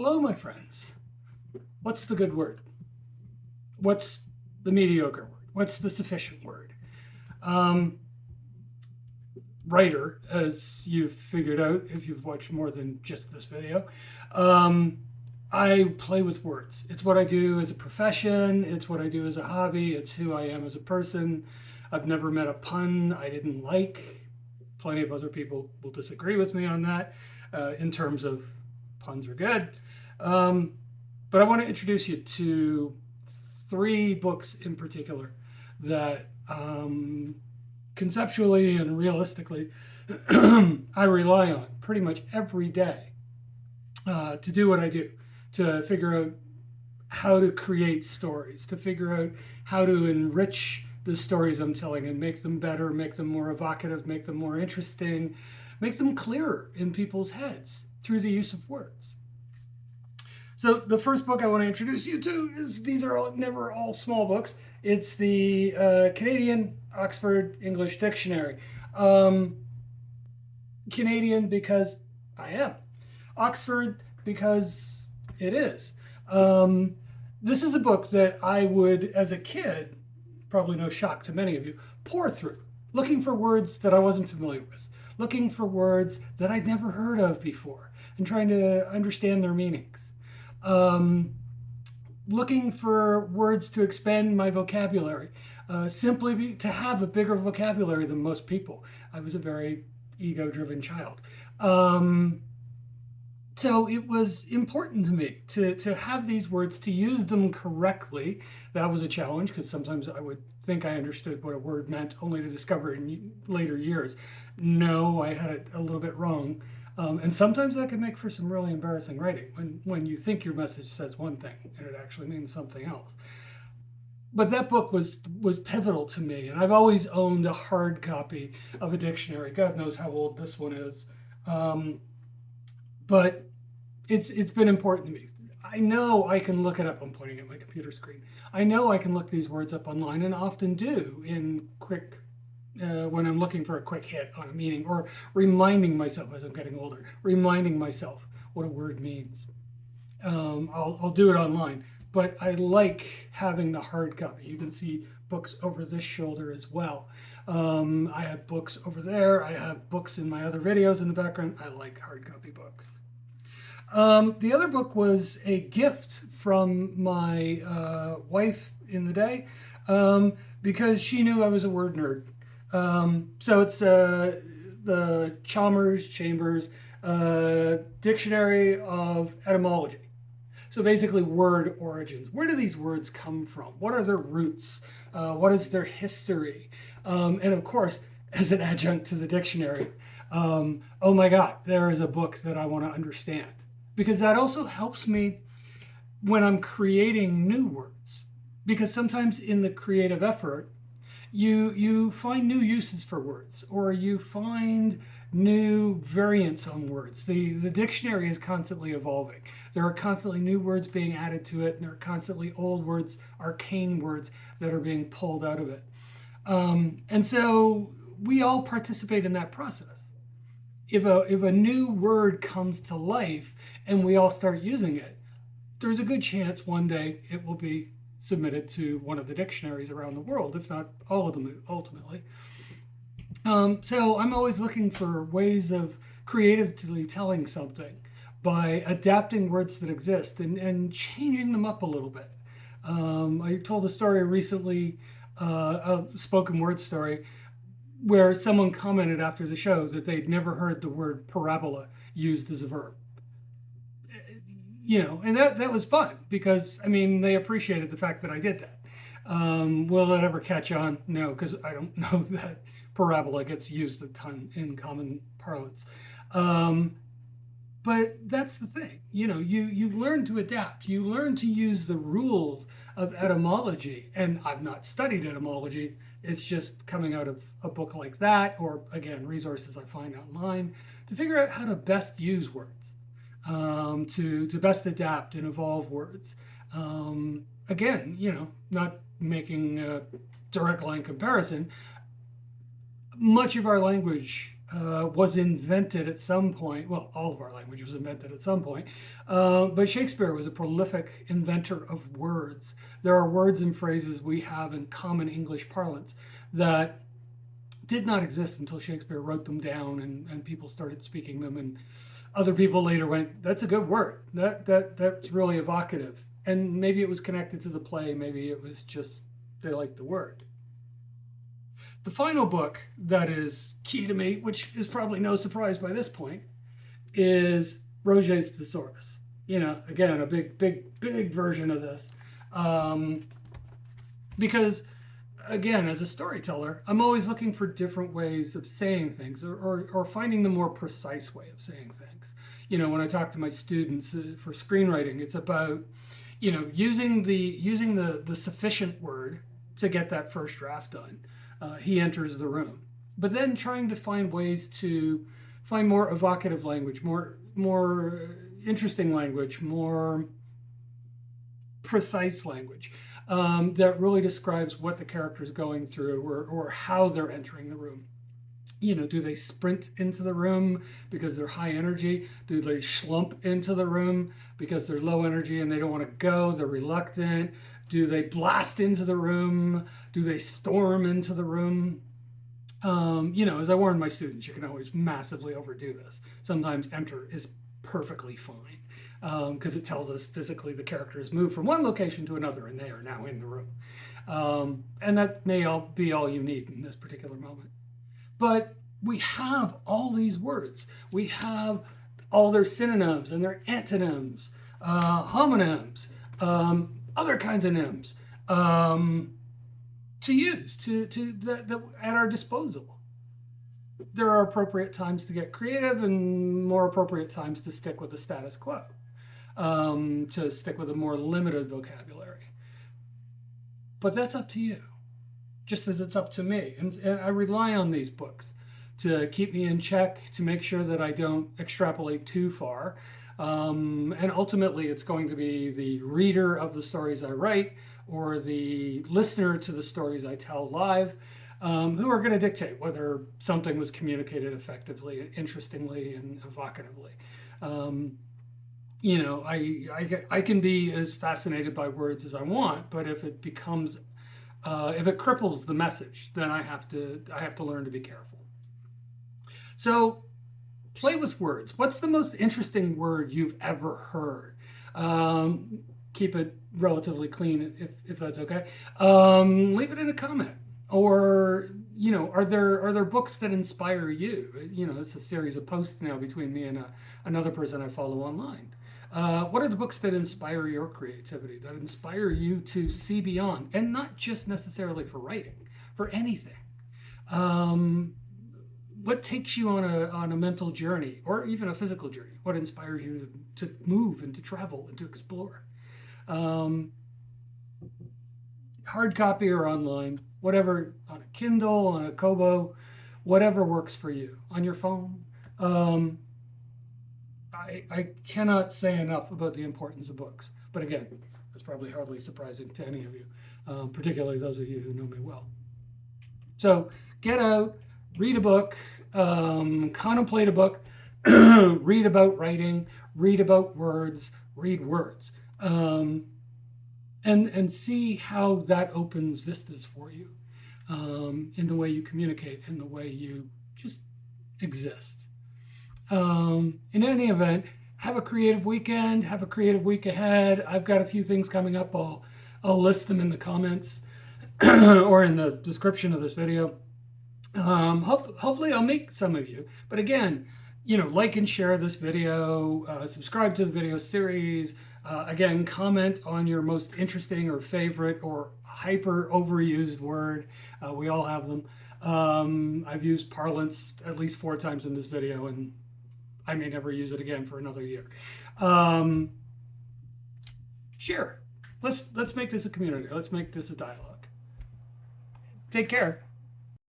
Hello, my friends. What's the good word? What's the mediocre word? What's the sufficient word? Um, Writer, as you've figured out if you've watched more than just this video, um, I play with words. It's what I do as a profession, it's what I do as a hobby, it's who I am as a person. I've never met a pun I didn't like. Plenty of other people will disagree with me on that in terms of puns are good. Um, but I want to introduce you to three books in particular that conceptually and realistically I rely on pretty much every day to do what I do, to figure out how to create stories, to figure out how to enrich the stories I'm telling and make them better, make them more evocative, make them more interesting, make them clearer in people's heads through the use of words. So the first book I want to introduce you to is, these are never all small books. It's the Canadian Oxford English Dictionary. Canadian because I am. Oxford because it is. This is a book that I would, as a kid, probably no shock to many of you, pore through, looking for words that I wasn't familiar with, looking for words that I'd never heard of before, and trying to understand their meanings. Looking for words to expand my vocabulary, simply to have a bigger vocabulary than most people. I was a very ego-driven child. So it was important to me to have these words, to use them correctly. That was a challenge because sometimes I would think I understood what a word meant only to discover in later years, no, I had it a little bit wrong. And sometimes that can make for some really embarrassing writing when you think your message says one thing and it actually means something else. But that book was pivotal to me, and I've always owned a hard copy of a dictionary. God knows how old this one is, but it's been important to me. I know I can look it up. I'm pointing at my computer screen. I know I can look these words up online, and often do in quick when I'm looking for a quick hit on a meaning, or reminding myself as I'm getting older, reminding myself what a word means. I'll do it online, but I like having the hard copy. You can see books over this shoulder as well. I have books over there. I have books in my other videos in the background. I like hard copy books. The other book was a gift from my wife in the day, because she knew I was a word nerd. So it's the Chambers Dictionary of Etymology. So basically word origins. Where do these words come from? What are their roots? What is their history? And of course, as an adjunct to the dictionary, oh my God, there is a book that I want to understand. Because that also helps me when I'm creating new words. Because sometimes in the creative effort, you find new uses for words, or you find new variants on words. The dictionary is constantly evolving. There are constantly new words being added to it, and there are constantly old words, arcane words, that are being pulled out of it. And so we all participate in that process. If a new word comes to life and we all start using it, there's a good chance one day it will be submitted to one of the dictionaries around the world, if not all of them ultimately. So I'm always looking for ways of creatively telling something by adapting words that exist and changing them up a little bit. I told a story recently, a spoken word story, where someone commented after the show that they'd never heard the word parabola used as a verb. And that was fun because, I mean, they appreciated the fact that I did that. Will it ever catch on? No, because I don't know that parabola gets used a ton in common parlance. But that's the thing. You learn to adapt. You learn to use the rules of etymology. And I've not studied etymology. It's just coming out of a book like that, or again, resources I find online, to figure out how to best use words. To best adapt and evolve words. Again, not making a direct line comparison, much of our language was invented at some point. Well, all of our language was invented at some point. But Shakespeare was a prolific inventor of words. There are words and phrases we have in common English parlance that did not exist until Shakespeare wrote them down and people started speaking them. And other people later went, that's a good word. That's really evocative. And maybe it was connected to the play. Maybe it was just they liked the word. The final book that is key to me, which is probably no surprise by this point, is Roget's Thesaurus. You know, again, a big version of this. Because, again, as a storyteller, I'm always looking for different ways of saying things or finding the more precise way of saying things. You know, when I talk to my students for screenwriting, it's about, you know, using the sufficient word to get that first draft done. He enters the room, but then trying to find ways to find more evocative language, more interesting language, more precise language that really describes what the character is going through or how they're entering the room. You know, do they sprint into the room because they're high energy? Do they slump into the room because they're low energy and they don't want to go? They're reluctant. Do they blast into the room? Do they storm into the room? You know, as I warn my students, you can always massively overdo this. Sometimes enter is perfectly fine because it tells us physically the character has moved from one location to another and they are now in the room. And that may be all you need in this particular moment. But we have all these words. We have all their synonyms and their antonyms, homonyms, other kinds of nyms to use at our disposal. There are appropriate times to get creative and more appropriate times to stick with the status quo, to stick with a more limited vocabulary. But that's up to you, just as it's up to me. And I rely on these books to keep me in check, to make sure that I don't extrapolate too far. And ultimately, it's going to be the reader of the stories I write or the listener to the stories I tell live who are going to dictate whether something was communicated effectively, interestingly, and evocatively. You know, I can be as fascinated by words as I want, but if it becomes if it cripples the message, then I have to learn to be careful. So play with words. What's the most interesting word you've ever heard? Keep it relatively clean if that's okay. Leave it in a comment. Or, you know, are there books that inspire you? You know, it's a series of posts now between me and another person I follow online. What are the books that inspire your creativity, that inspire you to see beyond, and not just necessarily for writing, for anything? What takes you on a mental journey or even a physical journey? What inspires you to move and to travel and to explore? Hard copy or online, whatever, on a Kindle, on a Kobo, whatever works for you, on your phone. I cannot say enough about the importance of books. But again, that's probably hardly surprising to any of you, particularly those of you who know me well. So get out, read a book, contemplate a book, read about writing, read about words, read words, and see how that opens vistas for you in the way you communicate, in the way you just exist. In any event, have a creative weekend, have a creative week ahead. I've got a few things coming up. I'll list them in the comments or in the description of this video. Hopefully I'll meet some of you. But again, you know, like and share this video, subscribe to the video series. Again, comment on your most interesting or favorite or hyper overused word. We all have them. I've used parlance at least 4 times in this video, and I may never use it again for another year. Share. Let's make this a community. Let's make this a dialogue. Take care.